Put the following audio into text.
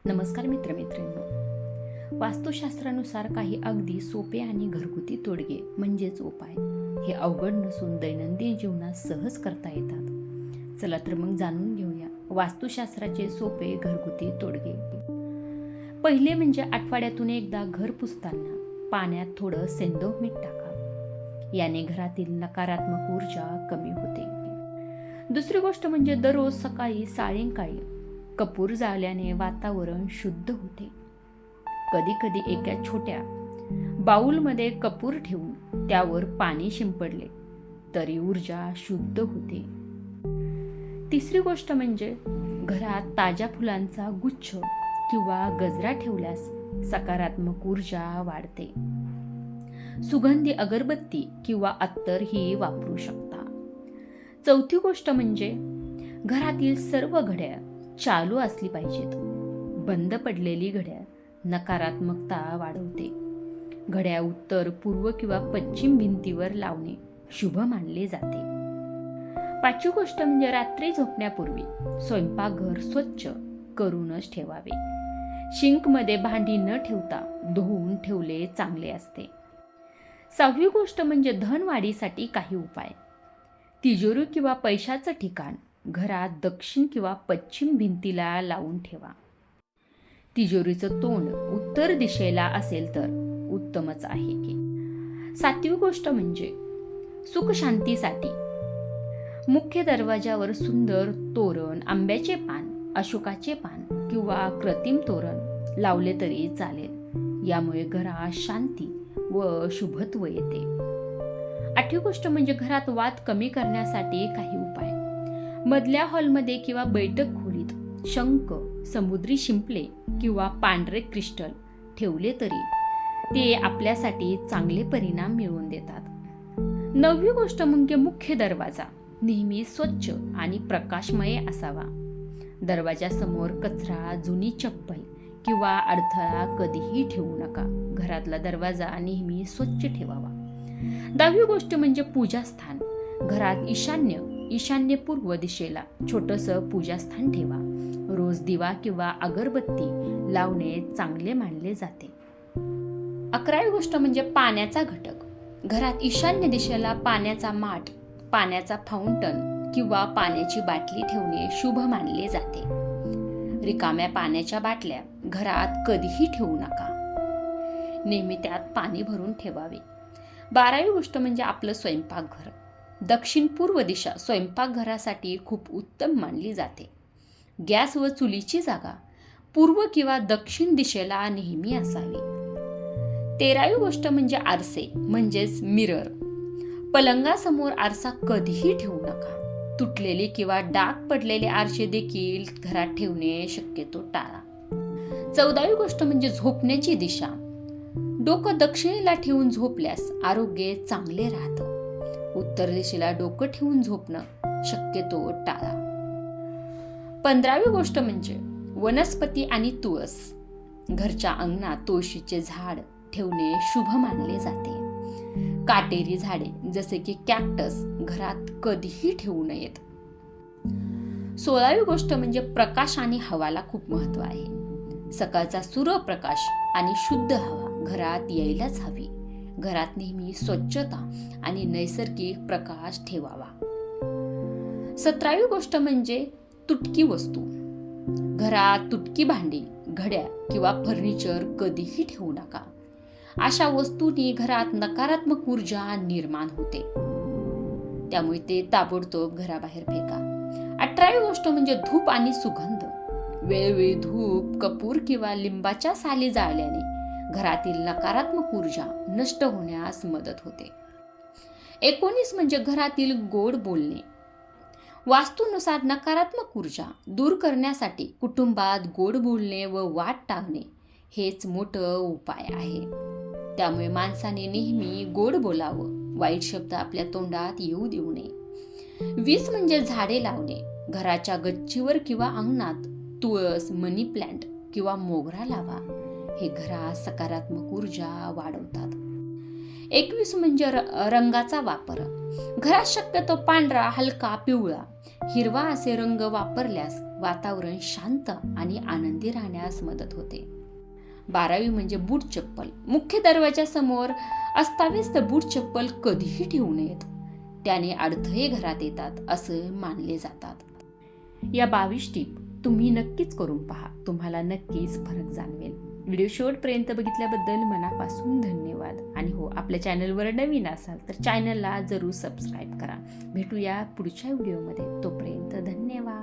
नमस्कार मित्रमैत्रिणींनो. वास्तुशास्त्रानुसार काही अगदी सोपे आणि घरगुती तोडगे म्हणजेच उपाय हे अवघड नसून दैनंदिन जीवनात सहज करता येतात. चला तर मग जाणून घेऊया वास्तुशास्त्राचे सोपे घरगुती तोडगे. पहिले म्हणजे आठवड्यातून एकदा घर पुसताना पाण्यात थोडं सेंधव मीठ टाका. याने घरातील नकारात्मक ऊर्जा कमी होते. दुसरी गोष्ट म्हणजे दररोज सकाळी सायंकाळी कपूर जाळल्याने वातावरण शुद्ध होते. कधी कधी एका छोट्या बाऊलमध्ये कपूर ठेवून त्यावर पाणी शिंपडले तरी ऊर्जा शुद्ध होते. तिसरी गोष्ट म्हणजे घरात ताज्या फुलांचा गुच्छ किंवा गजरा ठेवल्यास सकारात्मक ऊर्जा वाढते. सुगंधी अगरबत्ती किंवा अत्तर ही वापरू शकता. चौथी गोष्ट म्हणजे घरातील सर्व घड्याळ चालू असली पाहिजेत. बंद पडलेली घड्याळ नकारात्मकता वाढवते. घड्याळ उत्तर, पूर्व किंवा पश्चिम भिंतीवर लावणे शुभ मानले जाते. पाचवी गोष्ट म्हणजे रात्री झोपण्यापूर्वी स्वयंपाकघर स्वच्छ करूनच ठेवावे. शिंकमध्ये भांडी न ठेवता धुवून ठेवले चांगले असते. सहावी गोष्ट म्हणजे धनवाढीसाठी काही उपाय. तिजोरी किंवा पैशाचं ठिकाण घरात दक्षिण किंवा पश्चिम भिंतीला लावून ठेवा. तिजोरीचं तोंड उत्तर दिशेला असेल तर उत्तमच आहे. सातवी गोष्ट म्हणजे सुख शांतीसाठी मुख्य दरवाजावर सुंदर तोरण, आंब्याचे पान, अशोकाचे पान किंवा कृत्रिम तोरण लावले तरी चालेल. यामुळे घरात शांती व शुभत्व येते. आठवी गोष्ट म्हणजे घरात वाद कमी करण्यासाठी काही उपाय. मधल्या हॉलमध्ये किंवा बैठक खोलीत शंख, समुद्री शिंपले किंवा पांढरे क्रिस्टल ठेवले तरी ते आपल्यासाठी चांगले परिणाम मिळवून देतात. नववी गोष्ट म्हणजे मुख्य दरवाजा नेहमी स्वच्छ आणि प्रकाशमय असावा. दरवाजासमोर कचरा, जुनी चप्पल किंवा अडथळा कधीही ठेवू नका. घरातला दरवाजा नेहमी स्वच्छ ठेवावा. 10वी गोष्ट म्हणजे पूजास्थान. घरात ईशान्य पूर्व दिशेला छोटंसं पूजास्थान ठेवा. रोज दिवा किंवा अगरबत्ती लावणे चांगले मानले जाते. 11वी गोष्ट म्हणजे पाण्याचा घटक. घरात ईशान्य दिशेला पाण्याचा माठ, पाण्याचा फाउंटन किंवा पाण्याची बाटली ठेवणे शुभ मानले जाते. रिकाम्या पाण्याच्या बाटल्या घरात कधीही ठेवू नका. नेहमी त्यात पाणी भरून ठेवावे. 12वी गोष्ट म्हणजे आपलं स्वयंपाकघर. दक्षिण पूर्व दिशा स्वयंपाकघरासाठी खूप उत्तम मानली जाते. गॅस व चुलीची जागा पूर्व किंवा दक्षिण दिशेला नेहमी असावी. 13वी गोष्ट म्हणजे आरसे म्हणजेच मिरर. पलंगासमोर आरसा कधीही ठेवू नका. तुटलेले किंवा डाग पडलेले आरसे देखील घरात ठेवणे शक्यतो टाळा. 14वी गोष्ट म्हणजे झोपण्याची दिशा. डोकं दक्षिणेला ठेवून झोपल्यास आरोग्य चांगले राहतं. उत्तर दिशेला डोकं ठेवून झोपणं शक्यतो टाळा. 15वी गोष्ट म्हणजे वनस्पती आणि तुळस. घरच्या अंगणात तुळशीचे झाड ठेवणे शुभ मानले जाते. काटेरी झाडे जसे की कॅक्टस घरात कधीही ठेवू नयेत. 16वी गोष्ट म्हणजे प्रकाश आणि हवाला खूप महत्त्व आहे. सकाळचा सूर्यप्रकाश आणि शुद्ध हवा घरात यायलाच हवी. घरात नेहमी स्वच्छता आणि नैसर्गिक प्रकाश ठेवावा. 17वी गोष्ट म्हणजे तुटकी वस्तू. घरात तुटकी भांडी, घड्याळ किंवा फर्निचर कधीही ठेवू नका. अशा वस्तूंनी घरात नकारात्मक ऊर्जा निर्माण होते. त्यामुळे ते ताबडतोब घराबाहेर फेका. 18वी गोष्ट म्हणजे धूप आणि सुगंध. वेळोवेळी धूप, कपूर किंवा लिंबाच्या साली जाळल्याने घरातील नकारात्मक ऊर्जा नष्ट होण्यास मदत होते. 19 म्हणजे घरातील गोड बोलणे. वास्तूनुसार नकारात्मक ऊर्जा दूर करण्यासाठी कुटुंबात गोड बोलणे व वाद टाळणे हेच मोठं उपाय आहे. त्यामुळे माणसाने नेहमी गोड बोलावं. वाईट शब्द आपल्या तोंडात येऊ देऊ नये. 20 म्हणजे झाडे लावणे. घराच्या गच्चीवर किंवा अंगणात तुळस, मनी प्लांट किंवा मोगरा लावा. हे घरात सकारात्मक ऊर्जा वाढवतात. 21 म्हणजे रंगाचा वापर. घरात शक्यतो पांढरा, हलका पिवळा, हिरवा असे रंग वापरल्यास वातावरण शांत आणि आनंदी राहण्यास मदत होते. 12 म्हणजे बूट चप्पल. मुख्य दरवाजासमोर अस्ताव्यस्त बूट चप्पल कधीही ठेवू नयेत. त्याने अडथळे घरात येतात असे मानले जातात. या 22 टिप तुम्ही नक्कीच करून पहा. तुम्हाला नक्कीच फरक जाणवेल. व्हिडिओ शेवटपर्यंत बघितल्याबद्दल मनापासून धन्यवाद. आणि हो, आपल्या चॅनलवर नवीन असाल तर चॅनलला जरूर सबस्क्राईब करा. भेटूया पुढच्या व्हिडिओमध्ये. तोपर्यंत धन्यवाद.